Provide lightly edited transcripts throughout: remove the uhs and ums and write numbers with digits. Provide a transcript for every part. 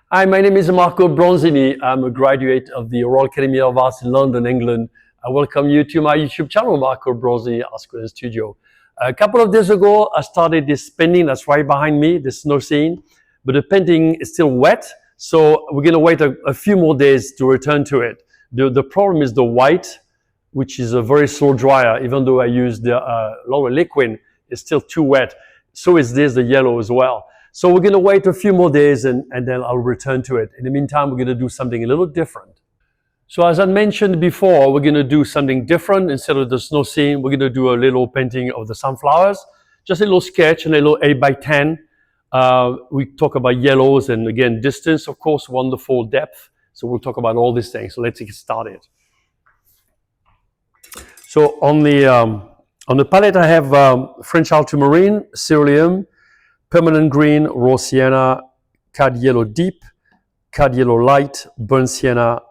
Hi, my name is Marco Bronzini. I'm a graduate of the Royal Academy of Arts in London, England. I welcome you to my YouTube channel, Marco Bronzini Art School and Studio. A couple of days ago, I started this painting that's right behind me, the snow scene, but the painting is still wet, so we're going to wait a few more days to return to it. The problem is the white, which is a very slow dryer. Even though I use the lower liquid, it's still too wet. So is this, the yellow as well. So we're going to wait a few more days and then I'll return to it. In the meantime, we're going to do something a little different. So as I mentioned before, we're going to do something different. Instead of the snow scene, we're going to do a little painting of the sunflowers, just a little sketch and a little 8 by 10. We talk about yellows and again, distance, of course, wonderful depth. So we'll talk about all these things. So let's get started. So on the palette, I have French ultramarine, cerulean, permanent green, raw sienna, cad yellow deep, cad yellow light, burnt sienna,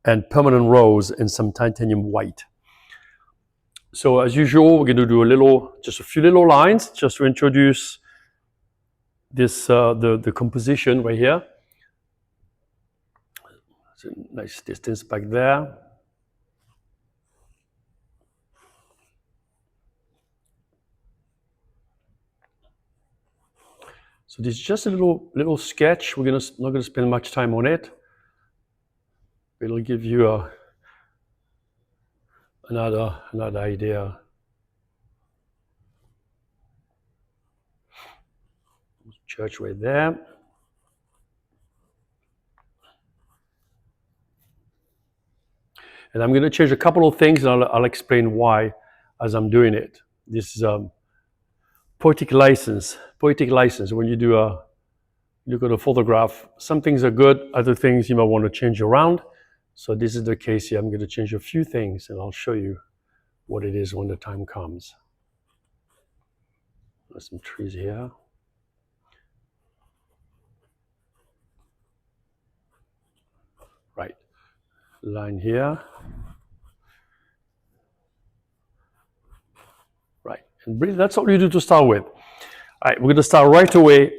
and permanent rose and some titanium white. So as usual, we're going to do just a few little lines just to introduce this the composition right here. It's a nice distance back there. So this is just a little sketch. We're not going to spend much time on it. It'll give you another idea. Church right there. And I'm going to change a couple of things, and I'll explain why as I'm doing it. This is poetic license. Poetic license. When you look at a photograph, some things are good, other things you might want to change around. So this is the case here. I'm going to change a few things, and I'll show you what it is when the time comes. There's some trees here. Right. Line here. Right. And really, that's all you do to start with. All right, we're going to start right away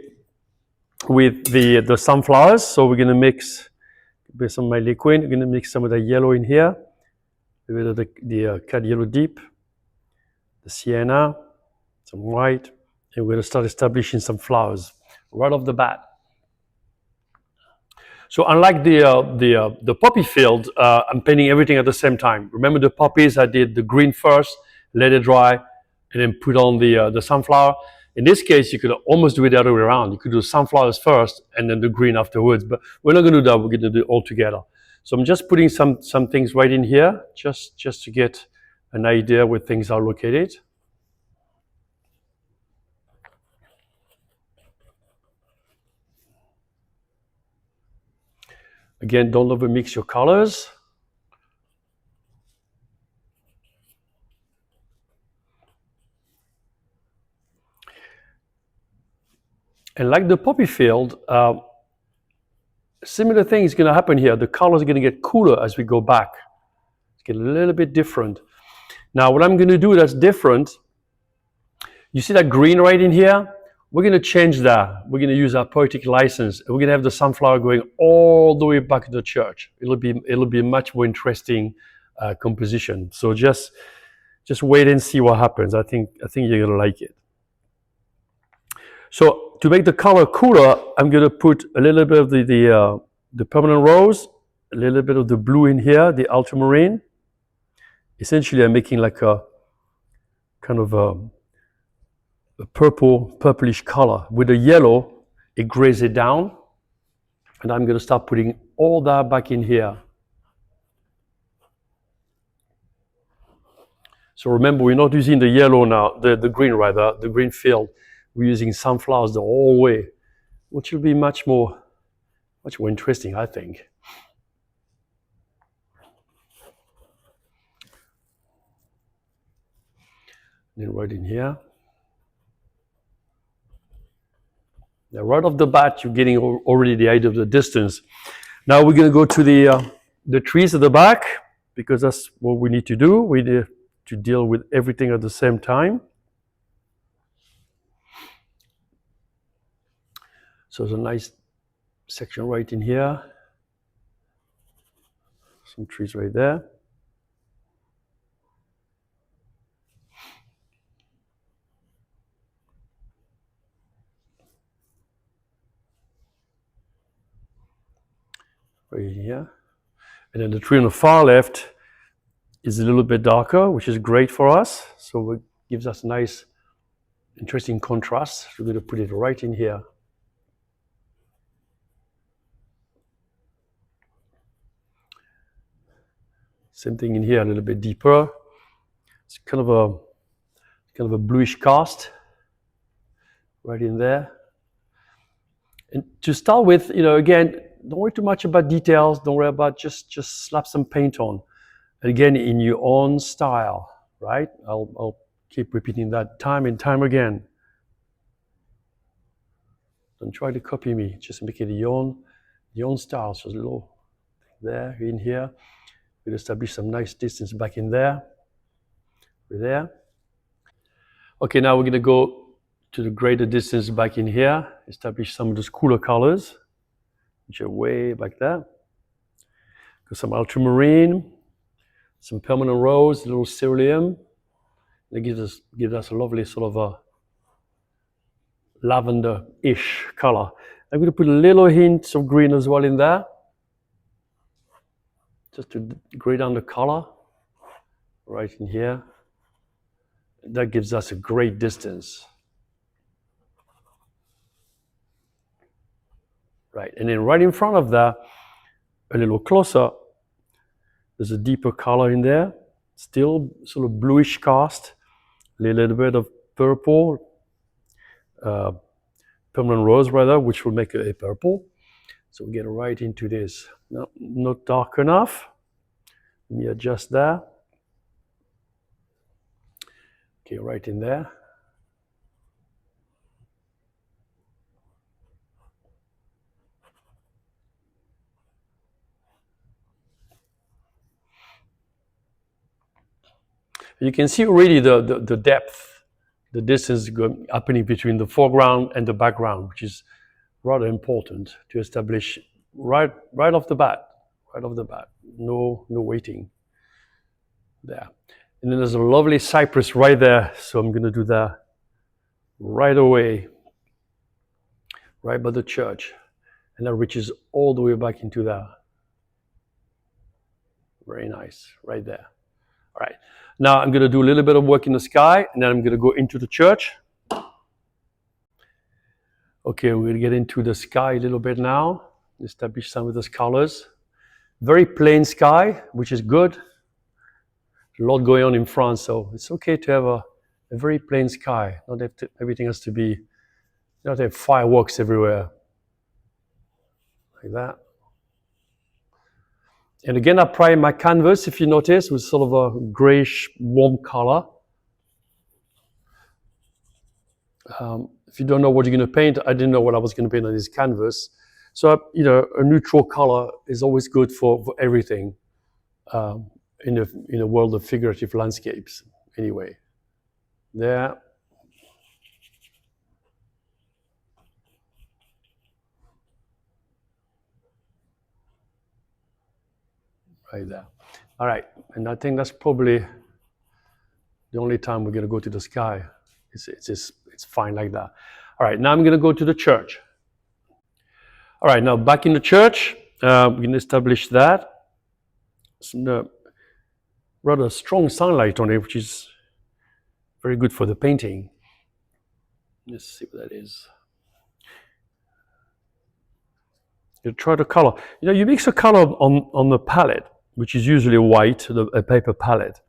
with the sunflowers. So we're going to mix with some of my liquid. We're going to mix some of the yellow in here, a bit of the cad yellow deep, the sienna, some white, and we're going to start establishing some flowers right off the bat. So unlike the poppy field, I'm painting everything at the same time. Remember the poppies, I did the green first, let it dry, and then put on the sunflower. In this case, you could almost do it the other way around. You could do sunflowers first and then the green afterwards, but we're not going to do that. We're going to do it all together. So I'm just putting some things right in here, just to get an idea where things are located. Again, don't overmix your colors. And like the poppy field, similar thing is going to happen here. The colors are going to get cooler as we go back. It's get a little bit different. Now, what I'm going to do that's different, you see that green right in here? We're going to change that. We're going to use our poetic license. And we're going to have the sunflower going all the way back to the church. It'll be a much more interesting composition. So just wait and see what happens. I think you're going to like it. So to make the color cooler, I'm going to put a little bit of the permanent rose, a little bit of the blue in here, the ultramarine. Essentially, I'm making like a kind of a purplish color. With the yellow, it grays it down. And I'm going to start putting all that back in here. So remember, we're not using the yellow now, the green rather, the green field. We're using sunflowers the whole way, which will be much more interesting, I think. And then right in here. Now, right off the bat, you're getting already the idea of the distance. Now we're going to go to the trees at the back, because that's what we need to do. We need to deal with everything at the same time. So it's a nice section right in here. Some trees right there. Right here. And then the tree on the far left is a little bit darker, which is great for us. So it gives us a nice, interesting contrast. We're going to put it right in here. Same thing in here, a little bit deeper. It's kind of a bluish cast right in there. And to start with, again, don't worry too much about details. Don't worry about just slap some paint on. And again, in your own style, right? I'll keep repeating that time and time again. Don't try to copy me. Just make it your own style. So a little there, in here. We'll establish some nice distance back in there. There. Okay, now we're going to go to the greater distance back in here. Establish some of those cooler colors, which are way back there. Got some ultramarine, some permanent rose, a little cerulean. It gives us a lovely sort of a lavender-ish color. I'm going to put a little hint of green as well in there, just to grade down the color right in here. That gives us a great distance. Right, and then right in front of that, a little closer, there's a deeper color in there, still sort of bluish cast, a little bit of purple, permanent rose rather, which will make a purple. So we get right into this. No, not dark enough. Let me adjust that. Okay, right in there. You can see already the depth, the distance happening between the foreground and the background, which is rather important to establish right off the bat. Right off the bat. No waiting there. And then there's a lovely cypress right there. So I'm going to do that right away, right by the church. And that reaches all the way back into that. Very nice, right there. All right. Now I'm going to do a little bit of work in the sky, and then I'm going to go into the church. Okay, we're going to get into the sky a little bit now, establish some of those colors. Very plain sky, which is good. A lot going on in France, so it's okay to have a very plain sky. Not everything has to be, not have fireworks everywhere. Like that. And again, I prime my canvas, if you notice, with sort of a grayish, warm color. If you don't know what you're going to paint, I didn't know what I was going to paint on this canvas. So, a neutral color is always good for everything in a world of figurative landscapes, anyway. There. Right there. All right, and I think that's probably the only time we're going to go to the sky. It's fine like that. All right, now I'm going to go to the church. All right, now back in the church, we can establish that. Some rather strong sunlight on it, which is very good for the painting. Let's see what that is. You try the color. You mix a color on the palette, which is usually white, a paper palette,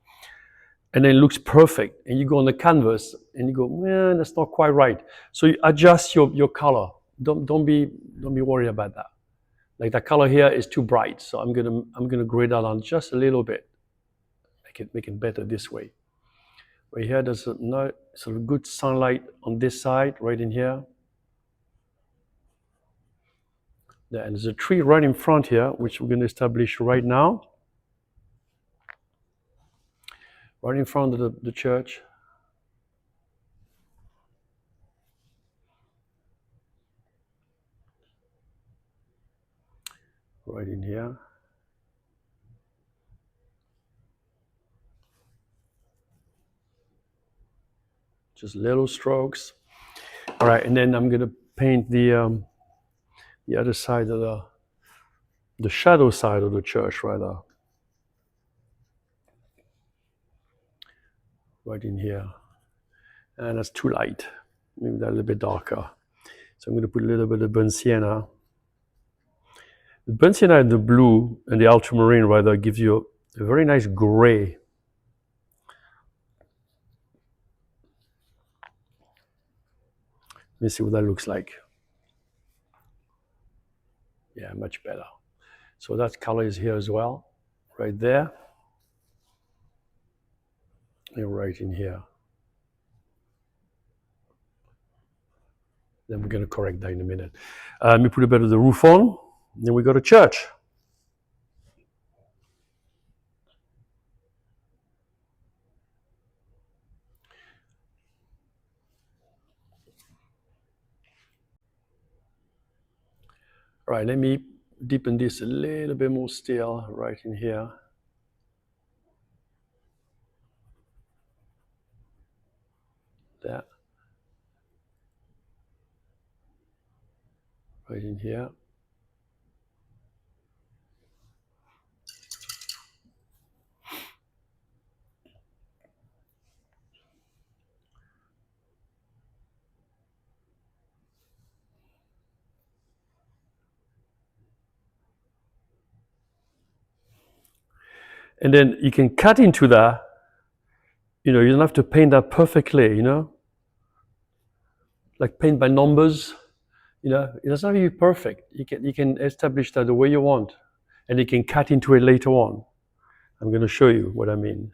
and then it looks perfect. And you go on the canvas and you go, well, that's not quite right. So you adjust your color. Don't be worried about that. Like that color here is too bright, so I'm gonna grade that on just a little bit. Make it better this way. Right here, there's a nice, sort of good sunlight on this side, right in here. There, and there's a tree right in front here, which we're going to establish right now. Right in front of the church. right in here. Just little strokes. All right, and then I'm gonna paint the other side of the shadow side of the church, rather, right in here. And that's too light. Maybe that a little bit darker. So I'm going to put a little bit of burnt sienna. The burnt sienna and the blue and the ultramarine rather gives you a very nice gray. Let me see what that looks like. Yeah, much better. So that color is here as well, right there, and right in here. Then we're going to correct that in a minute. Let me put a bit of the roof on. Then we go to church. All right, let me deepen this a little bit more still, right in here. There. Right in here. And then you can cut into that. You don't have to paint that perfectly, like paint by numbers. It doesn't have to be perfect. You can establish that the way you want, and you can cut into it later on. I'm going to show you what I mean.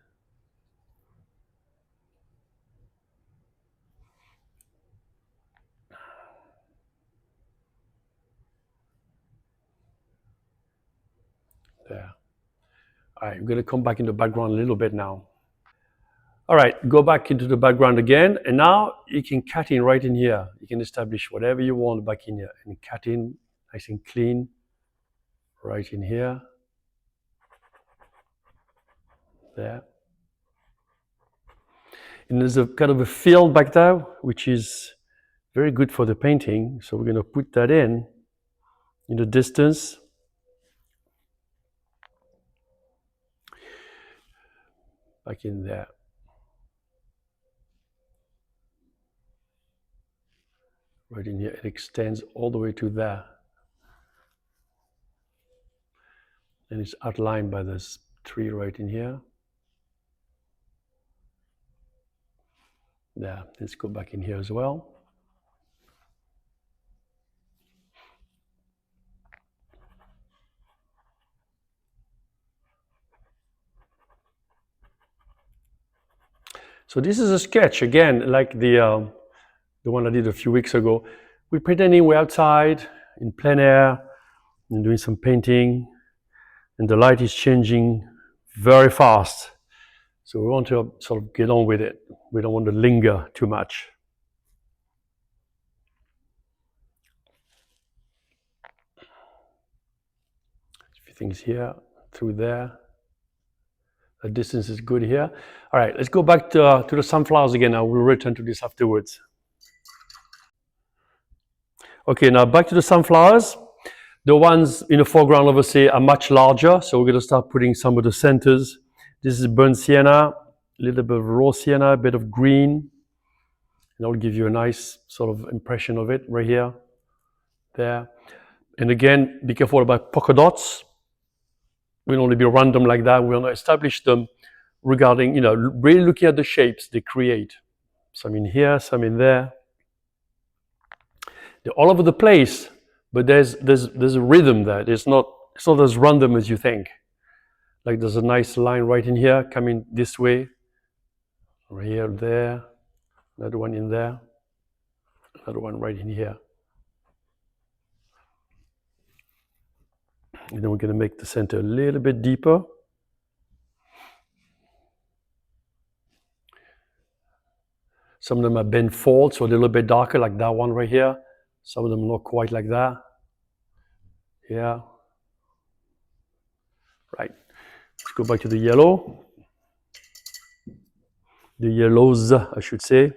There. All right, I'm going to come back in the background a little bit now. All right, go back into the background again, and now you can cut in right in here. You can establish whatever you want back in here, and cut in nice and clean right in here. There. And there's a kind of a field back there, which is very good for the painting. So we're going to put that in the distance. Back in there. Right in here, it extends all the way to there. And it's outlined by this tree right in here. There, let's go back in here as well. So this is a sketch, again, like the one I did a few weeks ago. We're pretending we're outside, in plein air, and doing some painting, and the light is changing very fast. So we want to sort of get on with it. We don't want to linger too much. A few things here, through there. The distance is good here. All right, let's go back to the sunflowers again. I will return to this afterwards. Okay, now back to the sunflowers. The ones in the foreground, obviously, are much larger, so we're going to start putting some of the centers. This is burnt sienna, a little bit of raw sienna, a bit of green, and I'll give you a nice sort of impression of it right here, there. And again, be careful about polka dots. We don't want to be random like that. We want to establish them regarding, really looking at the shapes they create. Some in here, some in there. They're all over the place, but there's a rhythm there. It's not as random as you think. Like there's a nice line right in here coming this way, right here, there, another one in there, another one right in here. And then we're going to make the center a little bit deeper. Some of them are bent forward, so a little bit darker, like that one right here. Some of them not quite like that. Yeah. Right. Let's go back to the yellow. The yellows, I should say.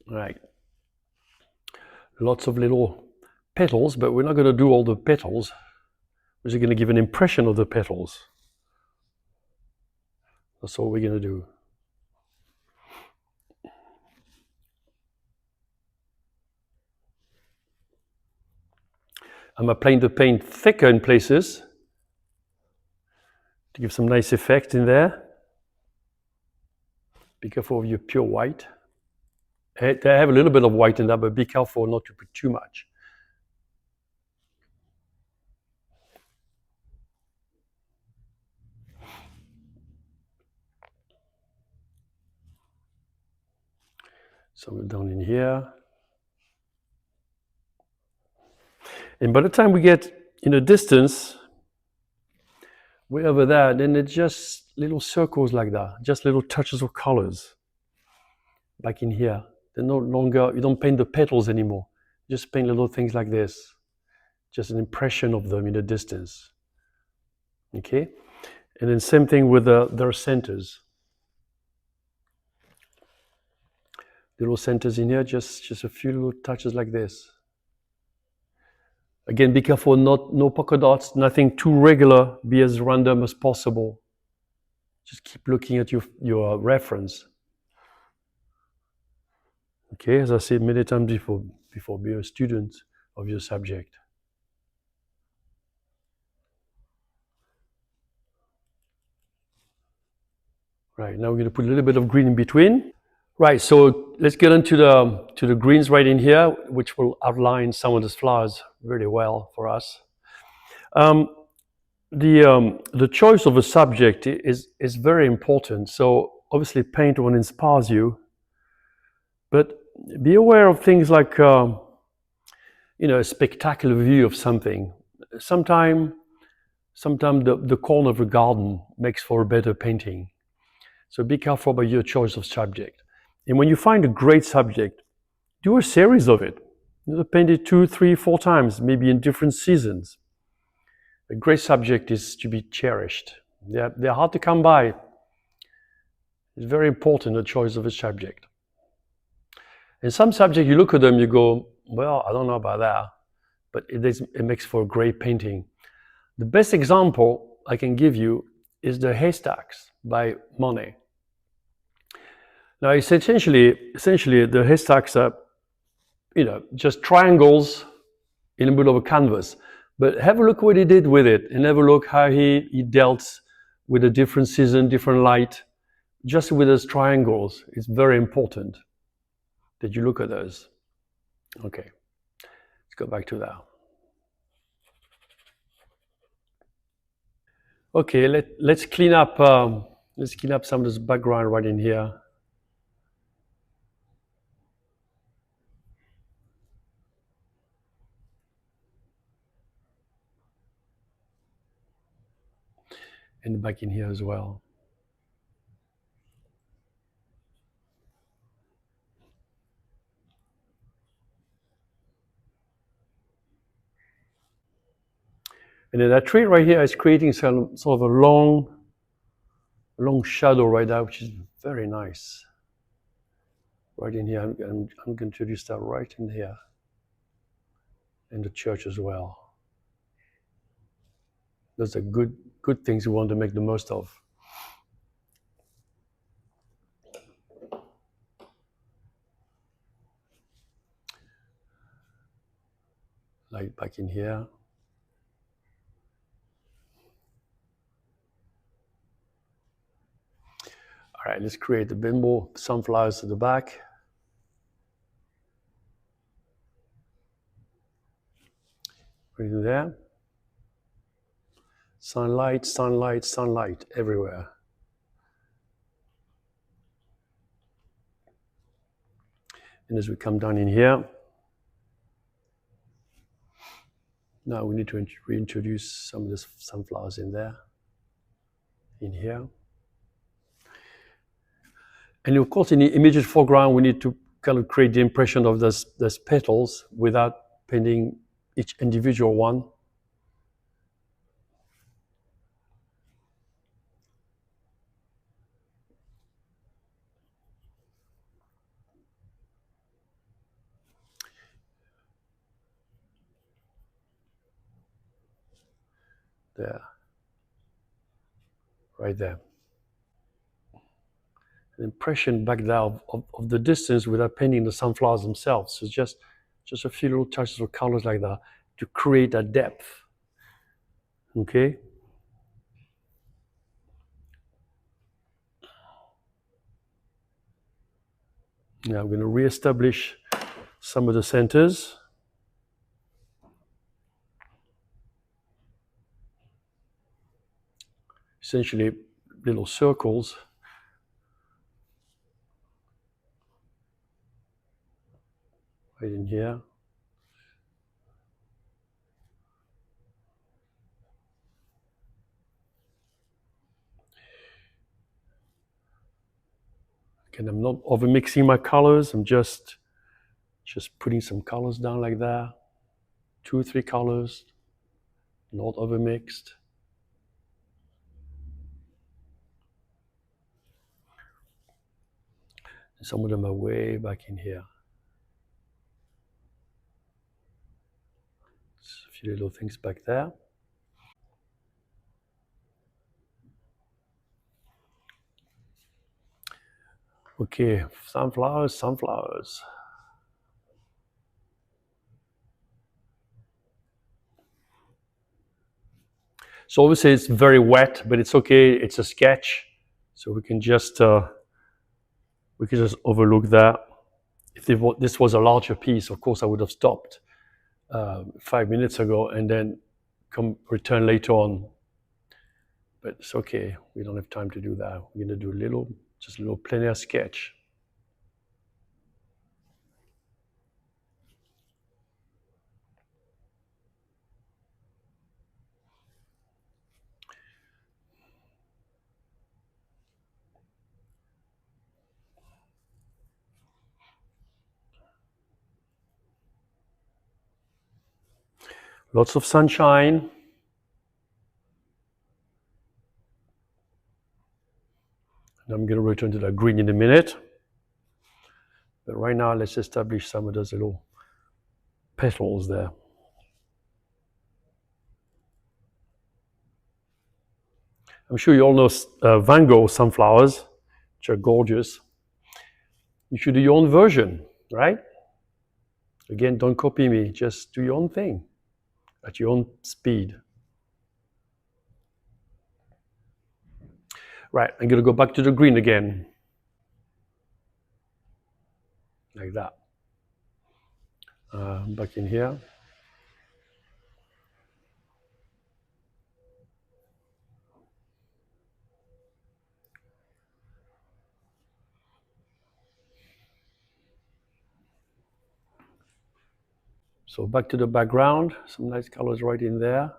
Right. Lots of little petals, but we're not going to do all the petals. We're just going to give an impression of the petals. That's all we're going to do. I'm applying the paint thicker in places to give some nice effect in there. Be careful of your pure white. They have a little bit of white in that, but be careful not to put too much. Some down in here. And by the time we get in a distance, way over there, then it's just little circles like that, just little touches of colors. Back in here, they're no longer, you don't paint the petals anymore. You just paint little things like this. Just an impression of them in the distance. Okay? And then same thing with their centers. Little centers in here, just a few little touches like this. Again, be careful, no polka dots, nothing too regular, be as random as possible. Just keep looking at your reference. Okay, as I said many times before, be a student of your subject. Right, now we're going to put a little bit of green in between. Right, so let's get into the greens right in here, which will outline some of these flowers really well for us. The choice of a subject is very important. So obviously paint what inspires you, but be aware of things like a spectacular view of something. Sometimes the corner of a garden makes for a better painting. So be careful about your choice of subject. And when you find a great subject, do a series of it. Paint it 2, 3, 4 times, maybe in different seasons. A great subject is to be cherished. They're hard to come by. It's very important, the choice of a subject. And some subject, you look at them, you go, well, I don't know about that, but it makes for a great painting. The best example I can give you is the haystacks by Monet. Now, essentially, the haystacks are, just triangles in the middle of a canvas. But have a look what he did with it, and have a look how he dealt with a different season, different light, just with those triangles. It's very important that you look at those. Okay, let's go back to that. Okay, let's clean up. Let's clean up some of this background right in here. And back in here as well. And then that tree right here is creating some sort of a long shadow right now, which is very nice. Right in here, I'm going to introduce that right in here. In the church as well. Those are good things we want to make the most of. Like back in here. All right, let's create a bit more sunflowers at the back. Right in there. Sunlight, sunlight, sunlight everywhere. And as we come down in here, now we need to reintroduce some of the sunflowers in there, in here. And of course, in the immediate foreground, we need to kind of create the impression of those petals without painting each individual one. there, right there. An impression back there of the distance without painting the sunflowers themselves. So just a few little touches of colors like that to create that depth. Okay. Now I'm going to reestablish some of the centers. Essentially little circles. Right in here. Again, I'm not over mixing my colors. I'm just putting some colors down like that. 2 or 3 colors, not over mixed. And some of them are way back in here. Just a few little things back there. Okay, sunflowers, sunflowers. So obviously it's very wet, but it's okay. It's a sketch, so we can just overlook that. If this was a larger piece, of course I would have stopped 5 minutes ago and then return later on. But it's okay. We don't have time to do that. We're going to do just a little plein air sketch. Lots of sunshine. And I'm going to return to that green in a minute. But right now, let's establish some of those little petals there. I'm sure you all know Van Gogh sunflowers, which are gorgeous. You should do your own version, right? Again, don't copy me. Just do your own thing at your own speed. Right, I'm going to go back to the green again. Like that. Back in here. So back to the background, some nice colors right in there,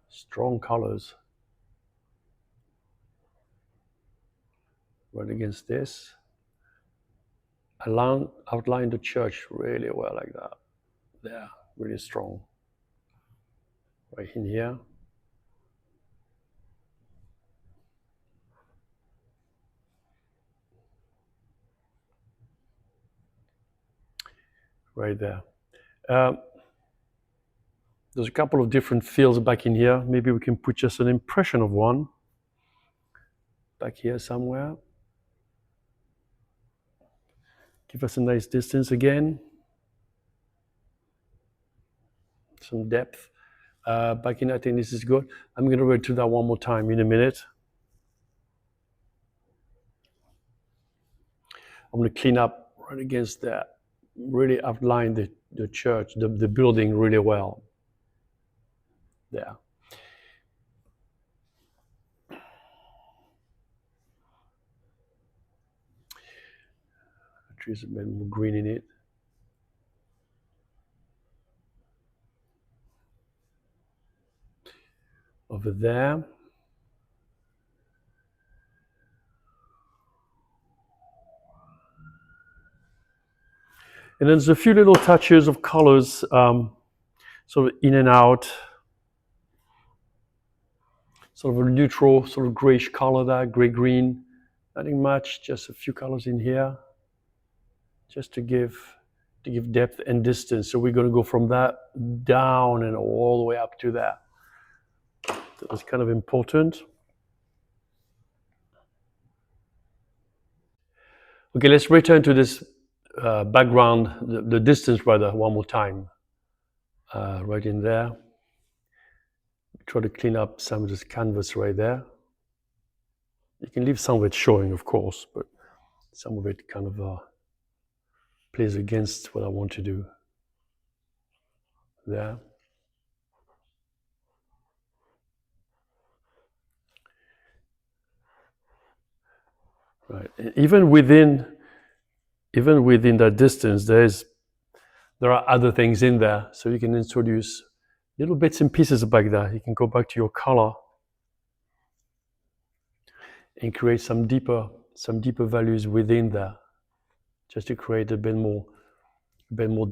strong colors. Right against this. Outline the church really well like that. There, really strong. Right in here. Right there. There's a couple of different fields back in here. Maybe we can put just an impression of one back here somewhere. Give us a nice distance again. Some depth. Back in, I think this is good. I'm going to read through that one more time in a minute. I'm going to clean up right against that. Really outline the church, the building really well. There. The trees have been more green in it. Over there. And then there's a few little touches of colors, sort of in and out. Sort of a neutral, sort of grayish color there, gray-green. Nothing much, just a few colors in here. Just to give depth and distance. So we're going to go from that down and all the way up to that. That was kind of important. Okay, let's return to this background, the distance rather, one more time. Right in there. Try to clean up some of this canvas right there. You can leave some of it showing, of course, but some of it kind of plays against what I want to do there. Right. Even within that distance, there are other things in there, so you can introduce little bits and pieces back there. You can go back to your color and create some deeper values within there, just to create a bit more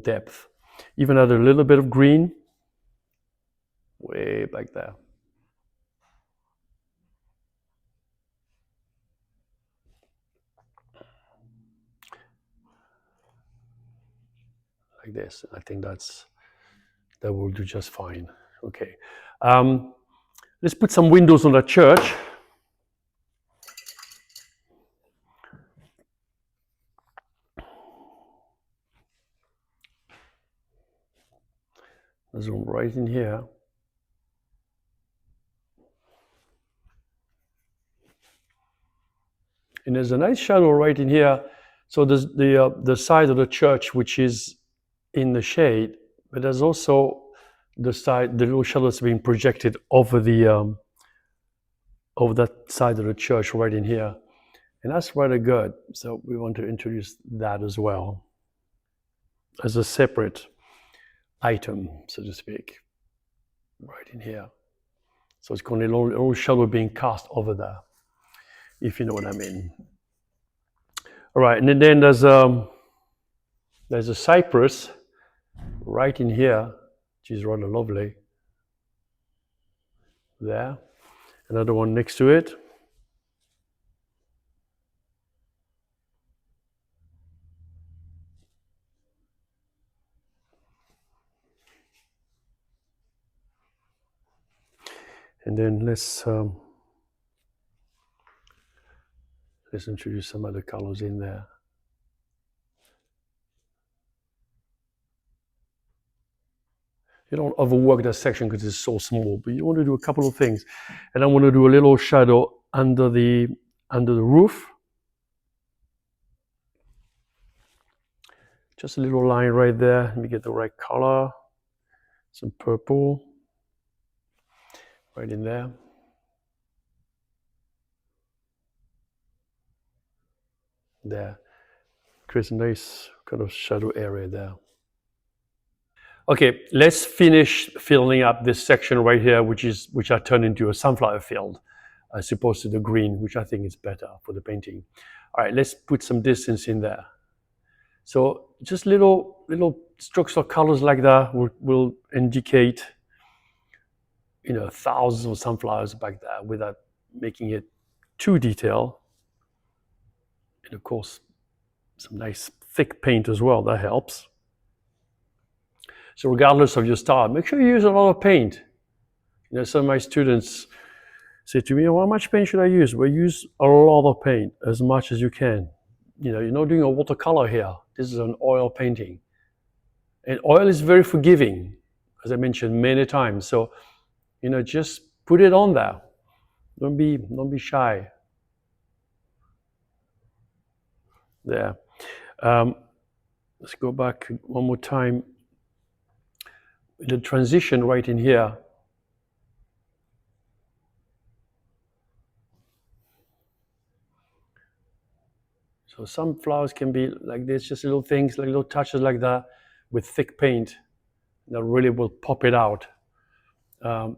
depth. Even add a little bit of green way back there. Like this. I think that will do just fine. Okay. Let's put some windows on the church. Zoom right in here. And there's a nice shadow right in here. So there's the side of the church which is in the shade, but there's also the little shadows being projected over over that side of the church right in here. And that's rather good. So we want to introduce that as well as a separate item, so to speak, right in here. So it's got a little shadow being cast over there, if you know what I mean. All right, and then there's a cypress right in here, which is rather lovely. There, another one next to it. And then let's introduce some other colors in there. You don't overwork that section because it's so small, but you want to do a couple of things. And I want to do a little shadow under the roof. Just a little line right there. Let me get the right color. Some purple right in there. There. Creates a nice kind of shadow area there. Okay, let's finish filling up this section right here, which I turned into a sunflower field, as opposed to the green, which I think is better for the painting. All right, let's put some distance in there. So just little strokes of colors like that will indicate, thousands of sunflowers back there without making it too detailed. And of course, some nice thick paint as well, that helps. So regardless of your style, make sure you use a lot of paint. Some of my students say to me, well, how much paint should I use? Well, use a lot of paint, as much as you can. You're not doing a watercolor here. This is an oil painting. And oil is very forgiving, as I mentioned many times. So, just put it on there. Don't be shy. There. Let's go back one more time. The transition right in here. So some flowers can be like this, just little things, like little touches like that with thick paint that really will pop it out. Let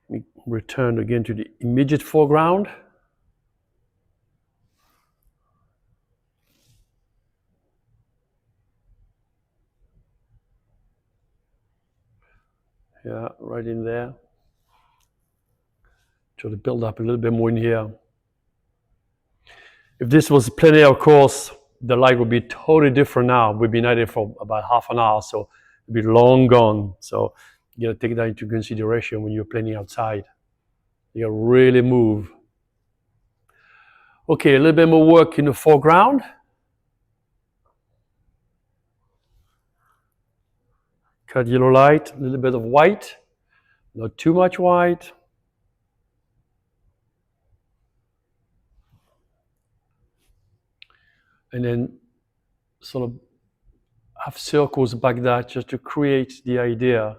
me return again to the immediate foreground. Yeah, right in there. Try to build up a little bit more in here. If this was plein air, of course, the light would be totally different now. We've been at it for about half an hour, so it'd be long gone. So You gotta take that into consideration when you're planning outside. You gotta really move. Okay, a little bit more work in the foreground. Cut yellow light, a little bit of white, not too much white. And then sort of have circles back that just to create the idea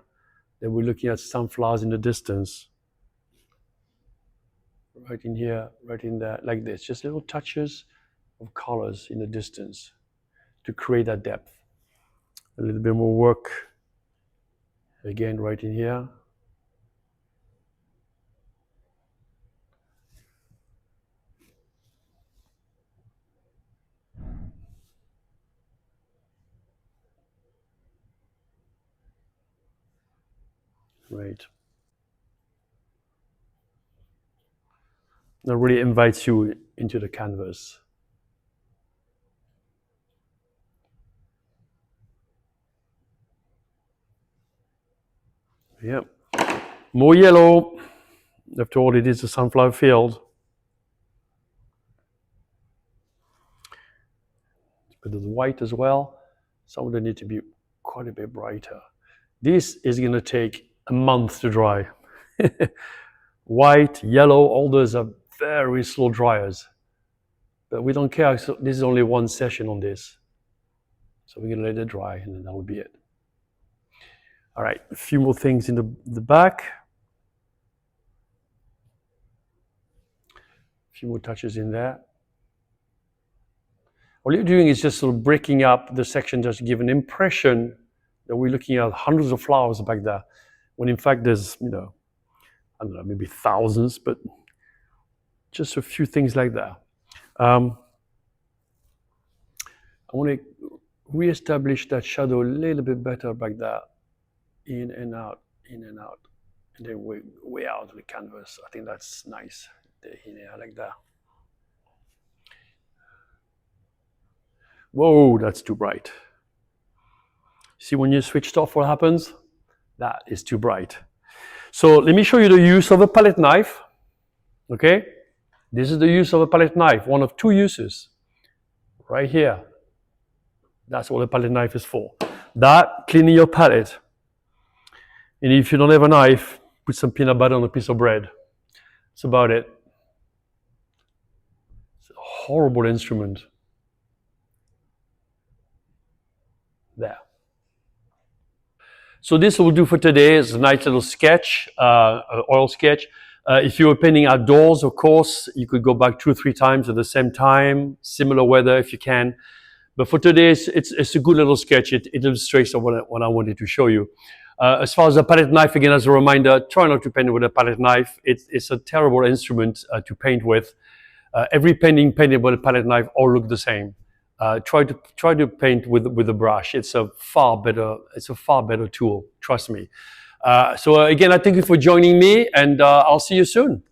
that we're looking at sunflowers in the distance. Right in here, right in there, like this. Just little touches of colors in the distance to create that depth. A little bit more work, again, right in here. Right. That really invites you into the canvas. Yep. More yellow. After all, it is a sunflower field. A bit of white as well. Some of them need to be quite a bit brighter. This is going to take a month to dry. White, yellow, all those are very slow dryers. But we don't care. So this is only one session on this. So we're going to let it dry and then that'll be it. All right, a few more things in the back. A few more touches in there. All you're doing is just sort of breaking up the section just to give an impression that we're looking at hundreds of flowers back there, when in fact there's, I don't know, maybe thousands, but just a few things like that. I want to reestablish that shadow a little bit better back there. In and out, in and out. And then way out of the canvas. I think that's nice. In here, like that. Whoa, that's too bright. See when you switched off what happens? That is too bright. So let me show you the use of a palette knife. Okay? This is the use of a palette knife, one of two uses. Right here. That's what a palette knife is for. That, cleaning your palette. And if you don't have a knife, put some peanut butter on a piece of bread. That's about it. It's a horrible instrument. There. So this will do for today. It's a nice little sketch, oil sketch. If you were painting outdoors, of course, you could go back 2 or 3 times at the same time, similar weather if you can. But for today, it's a good little sketch. It illustrates what I wanted to show you. As far as the palette knife, again, as a reminder, try not to paint with a palette knife. It's a terrible instrument to paint with. Every painting painted with a palette knife all look the same. Try to paint with a brush. It's a far better tool. Trust me. So again, I thank you for joining me, and I'll see you soon.